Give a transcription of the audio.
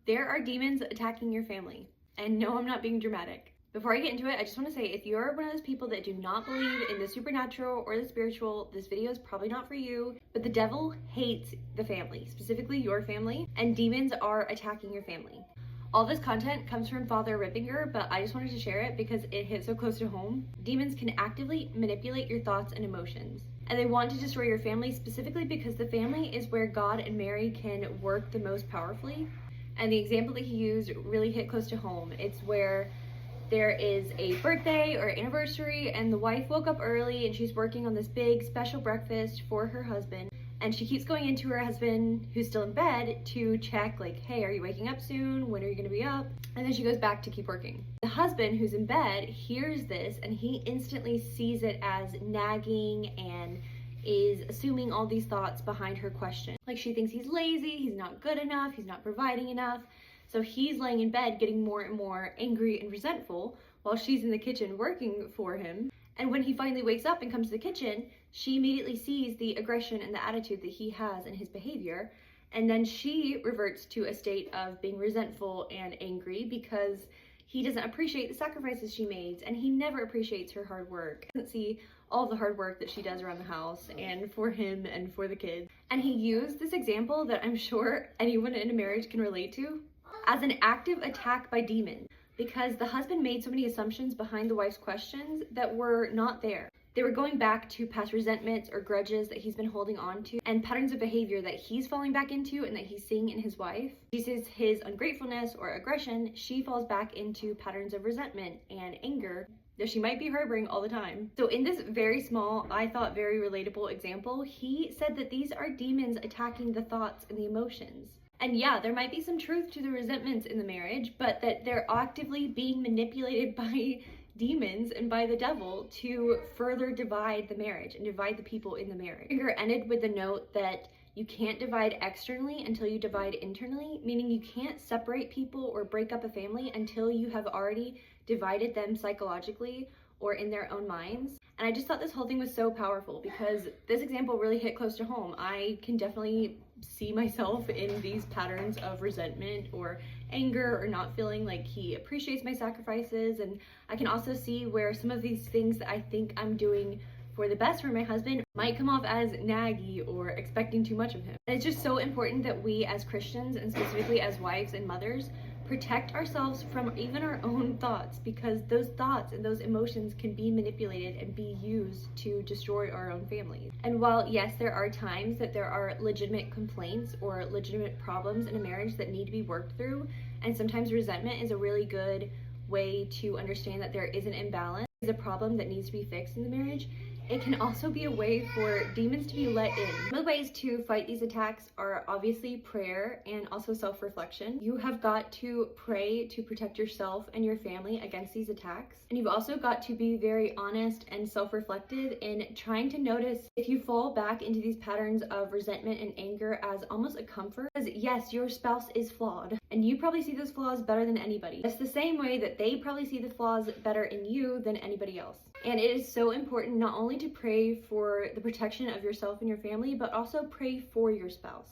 There are demons attacking your family. And no, I'm not being dramatic. Before I get into it, I just want to say, if you're one of those people that do not believe in the supernatural or the spiritual, this video is probably not for you. But the devil hates the family, specifically your family, and demons are attacking your family. All this content comes from Father Rippinger, but I just wanted to share it because it hits so close to home. Demons can actively manipulate your thoughts and emotions, and they want to destroy your family specifically because the family is where God and Mary can work the most powerfully. And the example that he used really hit close to home. It's where there is a birthday or anniversary and the wife woke up early and she's working on this big special breakfast for her husband. And she keeps going into her husband, who's still in bed, to check like, hey, are you waking up soon? When are you gonna be up? And then she goes back to keep working. The husband, who's in bed, hears this and he instantly sees it as nagging and is assuming all these thoughts behind her question. Like, she thinks he's lazy, he's not good enough, he's not providing enough. So he's laying in bed getting more and more angry and resentful while she's in the kitchen working for him. And when he finally wakes up and comes to the kitchen, she immediately sees the aggression and the attitude that he has in his behavior. And then she reverts to a state of being resentful and angry because he doesn't appreciate the sacrifices she made, and he never appreciates her hard work. He doesn't see all the hard work that she does around the house and for him and for the kids. And he used this example that I'm sure anyone in a marriage can relate to as an active attack by demons, because the husband made so many assumptions behind the wife's questions that were not there. They were going back to past resentments or grudges that he's been holding on to, and patterns of behavior that he's falling back into and that he's seeing in his wife. She sees his ungratefulness or aggression, she falls back into patterns of resentment and anger that she might be harboring all the time. So in this very small, I thought very relatable example, he said that these are demons attacking the thoughts and the emotions. And yeah, there might be some truth to the resentments in the marriage, but that they're actively being manipulated by demons and by the devil to further divide the marriage and divide the people in the marriage. Rippinger ended with the note that you can't divide externally until you divide internally, meaning you can't separate people or break up a family until you have already divided them psychologically or in their own minds. And I just thought this whole thing was so powerful because this example really hit close to home. I can definitely see myself in these patterns of resentment or anger or not feeling like he appreciates my sacrifices. And I can also see where some of these things that I think I'm doing for the best for my husband might come off as naggy or expecting too much of him. And it's just so important that we as Christians, and specifically as wives and mothers, protect ourselves from even our own thoughts, because those thoughts and those emotions can be manipulated and be used to destroy our own families. And while yes, there are times that there are legitimate complaints or legitimate problems in a marriage that need to be worked through, and sometimes resentment is a really good way to understand that there is an imbalance, is a problem that needs to be fixed in the marriage, it can also be a way for demons to be let in. Some of the ways to fight these attacks are obviously prayer and also self-reflection. You have got to pray to protect yourself and your family against these attacks. And you've also got to be very honest and self-reflective in trying to notice if you fall back into these patterns of resentment and anger as almost a comfort. Because yes, your spouse is flawed and you probably see those flaws better than anybody. It's the same way that they probably see the flaws better in you than anybody else. And it is so important not only to pray for the protection of yourself and your family, but also pray for your spouse.